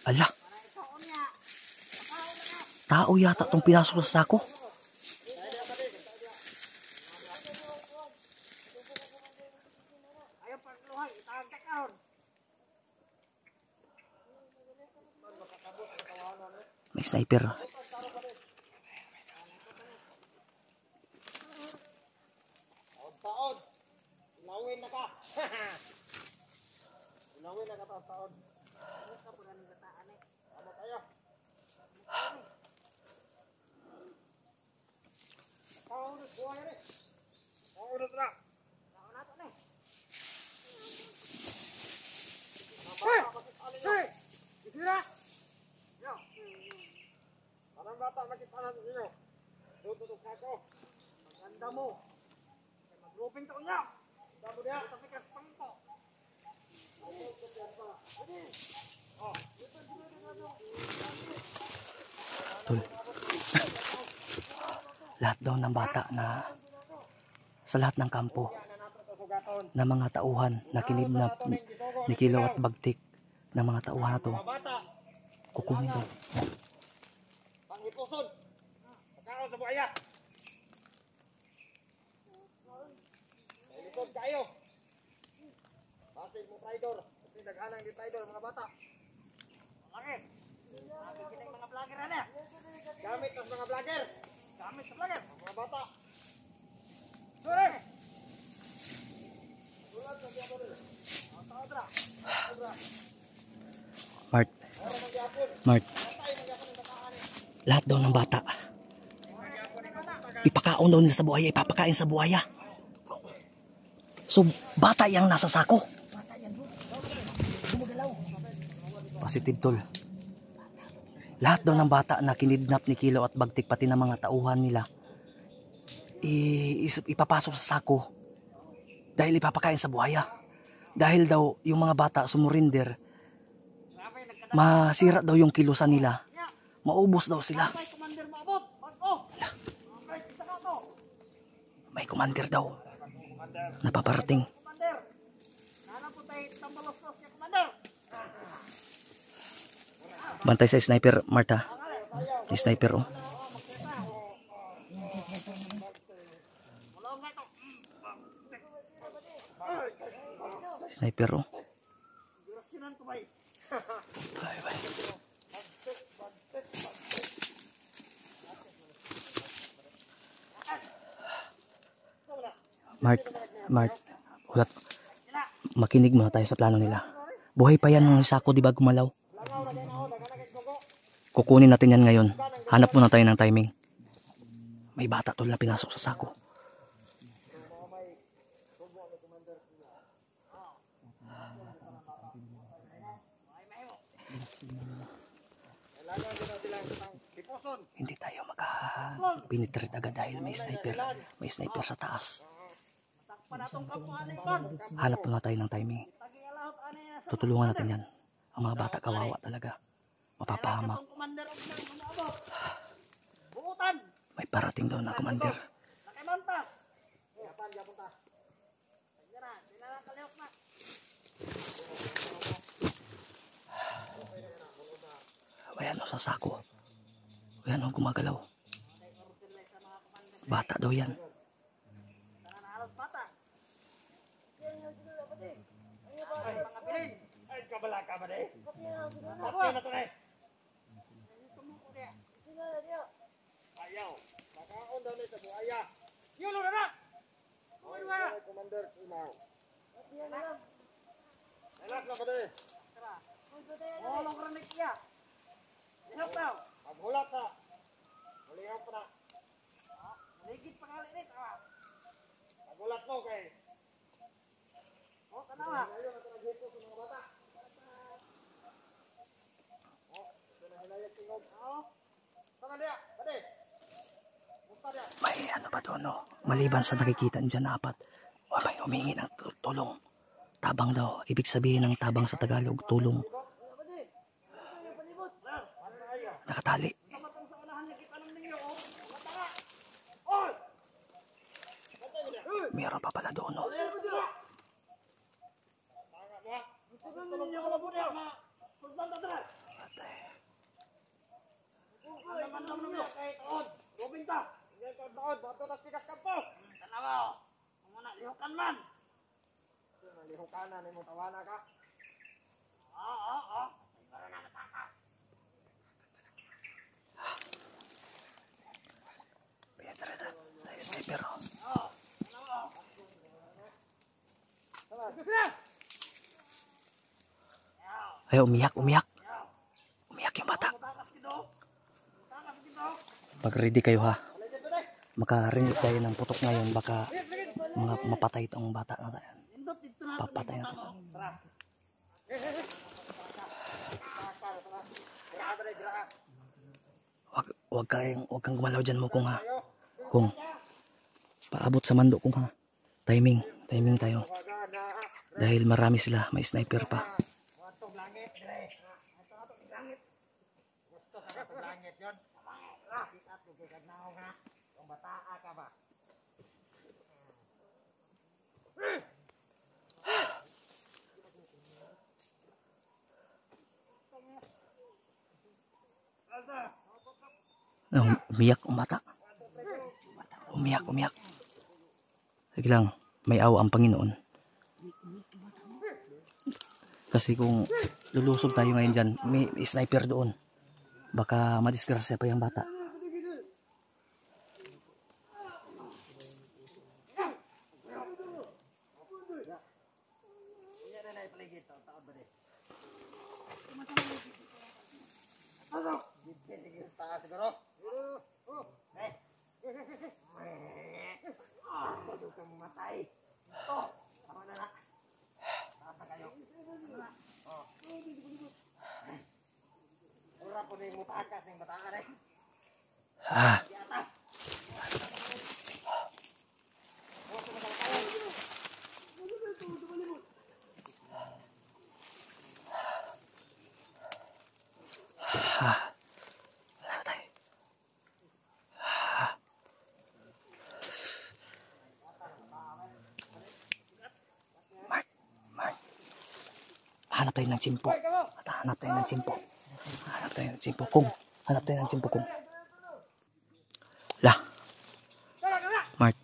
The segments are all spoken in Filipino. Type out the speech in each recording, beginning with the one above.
Ala. Tao yata itong pinasok sa sako. May sniper. Ilawin na ka. Ilawin na ka taon. Ano tayo? Taon buhay na rin. Taon na tra. Taon na to na. Hey! Isira! Yo! Parang bata makita natin ninyo. Tututok ako. Maganda mo. Mag-grouping taon niya. Damo dia, tapi kan pangko. Tol. Lahat daw ng bata na sa lahat ng kampo na mga tauhan na kinidnap ni Kilaw at Bagtik ng mga tauhan na to kukunin daw. Panghipuson. Pagkaon sa buhaya. Likod kayo. Pasig mo traidor. Kasi naghanang di traidor mga bata. Laki. Nakikinig mga vlogger na. Gamit ang mga vlogger. Gamit sa vlogger. Mga bata. Sorry. Sulat sa diya dito. Taodra. Mart. Lahat daw ng bata. Ipakaon daw nila sa buhaya. Ipapakain sa buhaya. So, bata yang nasa sako. Positive, tol. Lahat daw ng bata na kinidnap ni Kilaw at Bagtik, pati ng mga tauhan nila, ipapasok sa sako dahil ipapakain sa buhaya. Dahil daw yung mga bata sumurinder, masira daw yung kilusan nila. Maubos daw sila. May commander daw napaparating. Bantay sa sniper, Marta. Sniper, oh. Sniper, oh. Mart, ulat. Makinig muna tayo sa plano nila. Buhay pa yan ng sako, di ba, gumalaw? Kukunin natin yan ngayon. Hanap muna tayo ng timing. May bata tol na pinasok sa sako. Hindi tayo maka-penetrate agad dahil may sniper. May sniper sa taas. Hanap muna tayo ng timing. Tutulungan natin yan. Ang mga bata kawawa talaga. Mapapahamak. May parating daw na commander. Ayan o, sa sako. Ayan o, gumagalaw. Bata daw yan. Ayaw. Makaon daw nito sa buhaya. Yun na na. Commander Imaw. Elak na ba de? Molong ranik ya. Ihap daw. Paghulat na. Mulihap pa na. Maligid pangali ni tawa. Paghulat mo kay. Oh, tanawa. Ayaw na talaga dito sa mga bata. Oh, pinahilayag tingog. Oh. Tama dia, bade. May ano ba doon, no? Maliban sa nakikita dyan na apat, may humingi ng tulong. Tabang daw. Ibig sabihin ng tabang sa Tagalog, tulong. Nakatali. Meron pa pala doon, no? naman lang naman kay Toon. Robin ta. Hindi ko Toon. Bato tas pikas kampo. Tanawa. Muna lihukan man. Lihukan na ni mo tawana ka. Oo. Para na nataka. Pinatara na. Sniper. Ay, umiyak. Umiyak yung bata. Pag ready kayo ha. Makarinig tayo ng putok ngayon. Baka mapatay itong bata na tayo. Papatay na tayo. Huwag kang gumalaw dyan mo kung ha. Kung paabot sa mando kung ha. Timing tayo. Dahil marami sila. May sniper pa. Umiyak ang bata. Umiyak. Sige lang, may awa ang Panginoon. Kasi kung lulusob tayo ngayon dyan, may sniper doon. Baka madisgrasya pa yung bata. Hanap tayo ng tsimpo. Hanap tayo ng tsimpo. Kung. Lah. Mark.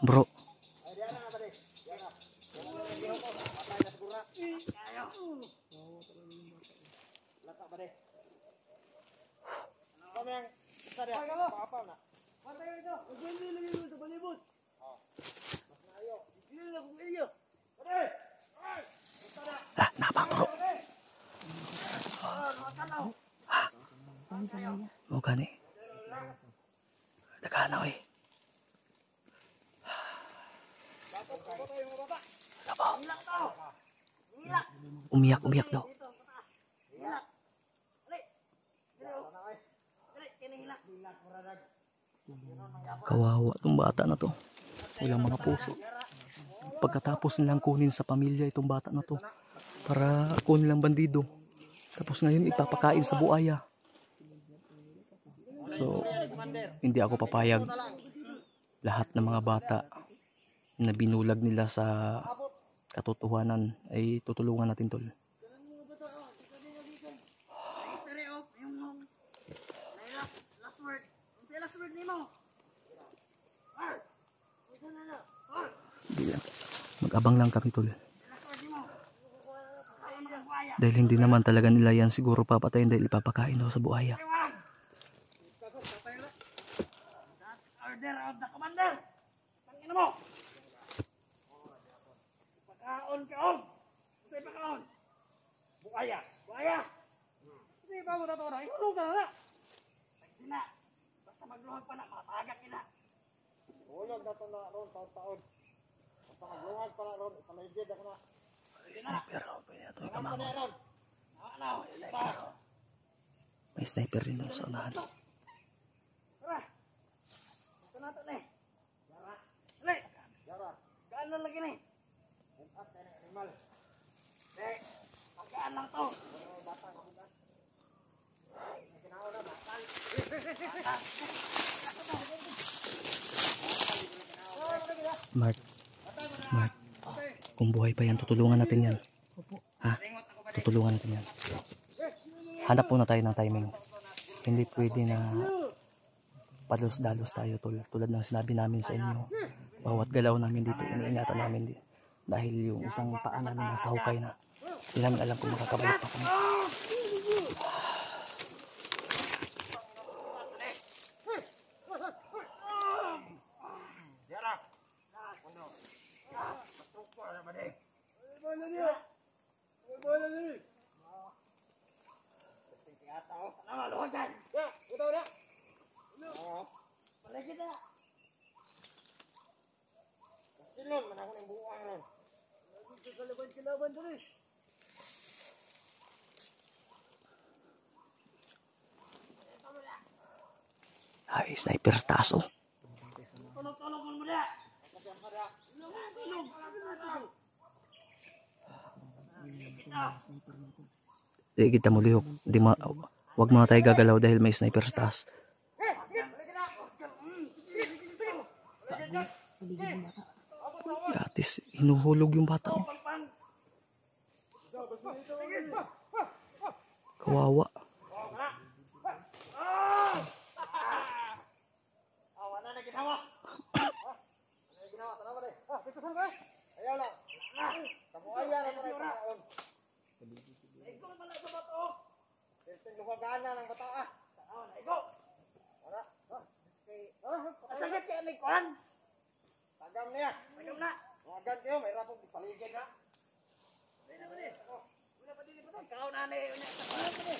Bro. Lah, napa bro? Mau gani? Dagana eh. Umiyak daw. Kawawa itong bata na to. Walang mga puso. Pagkatapos nilang kunin sa pamilya itong bata na to para kunin lang bandido. Tapos ngayon ipapakain sa buaya. So, hindi ako papayag. Lahat ng mga bata na binulag nila sa katotohanan ay tutulungan natin tol. Mag-abang lang kami tol. Dahil hindi naman talaga nila yan siguro papatayin dahil ipapakain daw sa buhaya. Order of the commander. Tangina mo. Pagkaon kaon. Say pagkaon. Buhaya. Sige bago na to na. Ihulog ka na. Tagina. Basta magluhag pa na matagak kina. Hulog na to na ron taon-taon. Basta magluhag pa na ron paligid ako na. Sniper oh, ito kamamo. May sniper rin sa unahan. Tara. Ito na ito na eh. Yara. Dali. Yara. Gaan lang lagi na eh. At tayo ng animal. Eh, pagkaan lang to. Bata ko ba? May kinao na bakal. Mark. Kung buhay pa yan, tutulungan natin yan. Ha? Tutulungan natin yan. Hanap muna tayo ng timing. Hindi pwede na palos-dalos tayo tulad ng sinabi namin sa inyo. Bawat galaw namin dito, iniingatan namin din. Dahil yung isang paa namin nasa hukay na. Hindi namin alam kung makakabalik pa kami. Silon, man ako ng buwang ron. Kilaban dali. Ay, sniper sa taas oh. Tulog mo na. Kita mo lihok. Wag mo na tayo gagalaw dahil may sniper sa taas. Yatis, hinuhulog yung bata oh. Kawawa. Wala na ginawa. Tanawa deh. Dito saan ka? Ayaw lang. Kabuaya na tayo taon. Ikaw pala sa bato. Dito luwagan na ng bata ah. Ikaw. Wala. Asagit kaya ni Kuan. Tagam niya. Tagam na. Luwagan kayo, may rapong paligid na. Wala pa din. Wala pa din. Ikaw na ni. Wala pa din.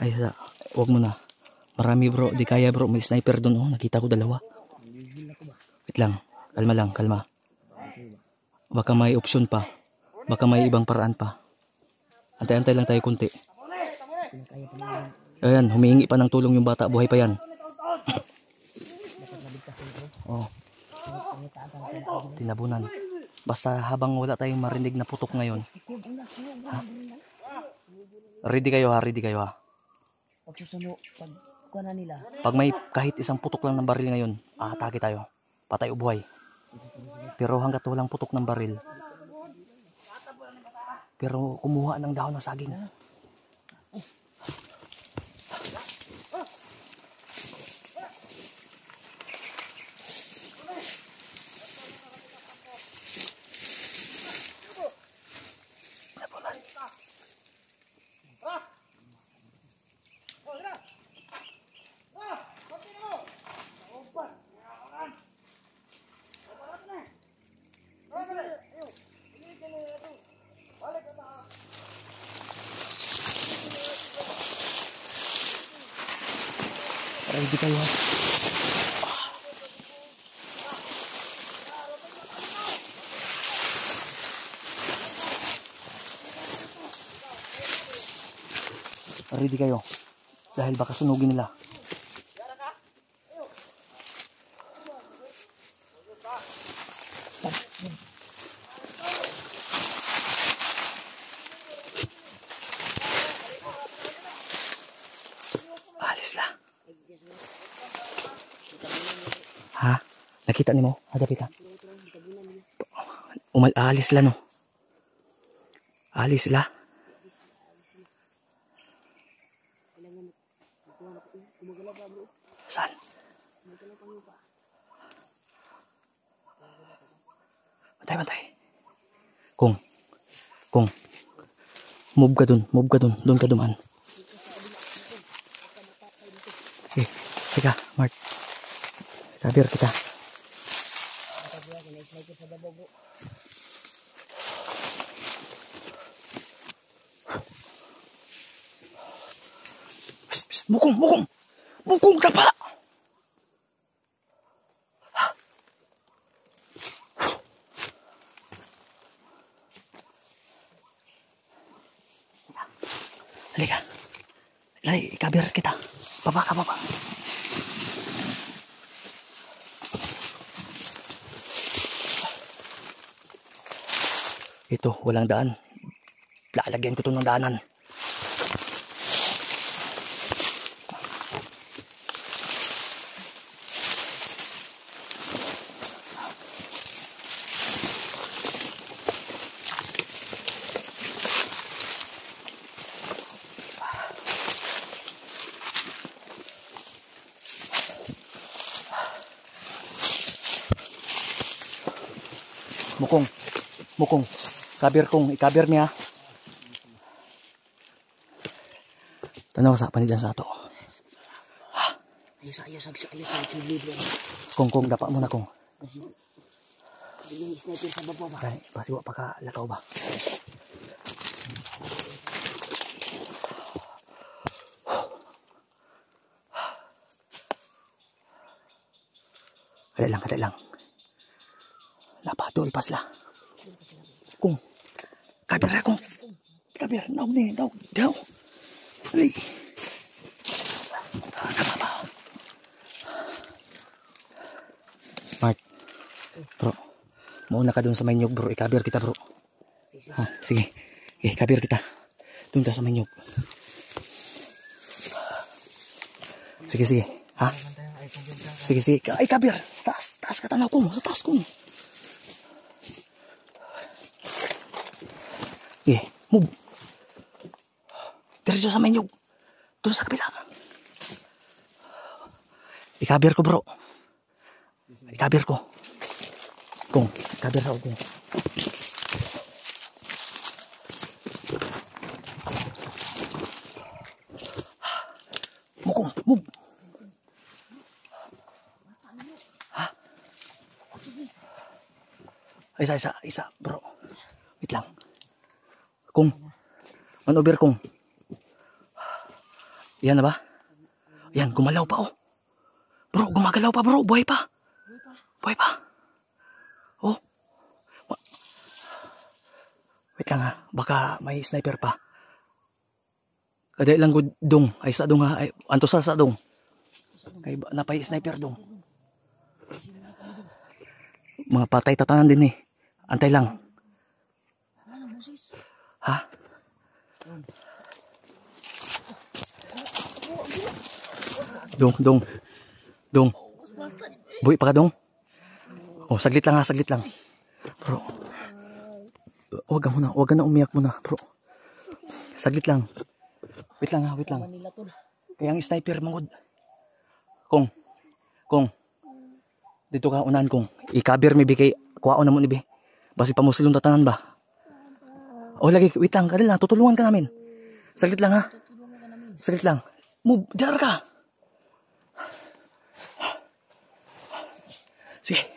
Ay, wag mo na. Marami bro, di kaya bro. May sniper doon oh. Nakita ko dalawa. Wait lang. Kalma lang, kalma. Baka may option pa. Baka may ibang paraan pa. Antay-antay lang tayo kunti. Ayan, humihingi pa ng tulong yung bata. Buhay pa yan. Oh. Tinabunan. Basta habang wala tayong marinig na putok ngayon. Ha? Ready kayo ha, ready kayo ha. Pag may kahit isang putok lang ng baril ngayon, atake tayo. Patay o buhay. Pero hanggat walang putok ng baril, pero kumuha ng dahon ng saging. Ready kayo ha. Ready kayo. Dahil baka sunugin nila. Alis lang. Ha? Nakita ni mo? Hagapit ha? Alis sila no? Alis sila? Saan? Bantay. Kung. Move ka dun. Doon ka dumaan. Sige. Teka, Mark. Kabir kita. Psst, Bukong tapa. Halika. Kabir kita. Baba. Ito, walang daan. Lalagyan ko ito ng daanan. Mukong. Mukong. Kabir kong. Ikabir mi ha. Tanaw sa panidan sa ato. Ayos libro. Kong, dapat mo na kong. Yung sniper sa baba ba? Kaya, pasiwa pa ka lakaw ba? Kada lang. Lapatol pas lah. Kung, kabir akong. Kabir, naog ni, naog. Daw. Ali. Mark. Bro. Mauna ka dun sa Manyog bro. Ikabir kita bro. Ha, sige. Okay, kabir kita. Dun ka sa Manyog. Sige. Ha? Sige. Ay, kabir. Taas ka tanaw kong. Sa taas kong. Okay, move. Diretso sa Manyog. Doon sa kabila. Ikabir ko bro. Ikabir ko. Kung, ikabir ako kung. Mukong, move. Ha? Isa, bro. Wait lang. Kung, manover kung. Yan na ba? Yan, gumalaw pa oh. Bro, gumagalaw pa bro. Buhay pa. Oh. Wait lang ha. Baka may sniper pa. Kada lang dong. Ay sa dong ha. Ay, anto sa dong. Kay napay sniper dong. Mga patay tatanan din eh. Antay lang. Ha? Dong. Buhay pa ka dong? Oh, saglit lang. Bro. Huwag ka na umiyak muna, bro. Saglit lang. Wait lang. Kaya ang sniper mangod. Kung. Dito ka unahan kong. Ikabir mi bi kay kuwaon na mo ni bi. Basi pa mo silong tatanan ba? Oh, lagi, wait lang. Kadali lang, tutulungan ka namin. Saglit lang ha. Saglit lang. Move, diar ka. Sige.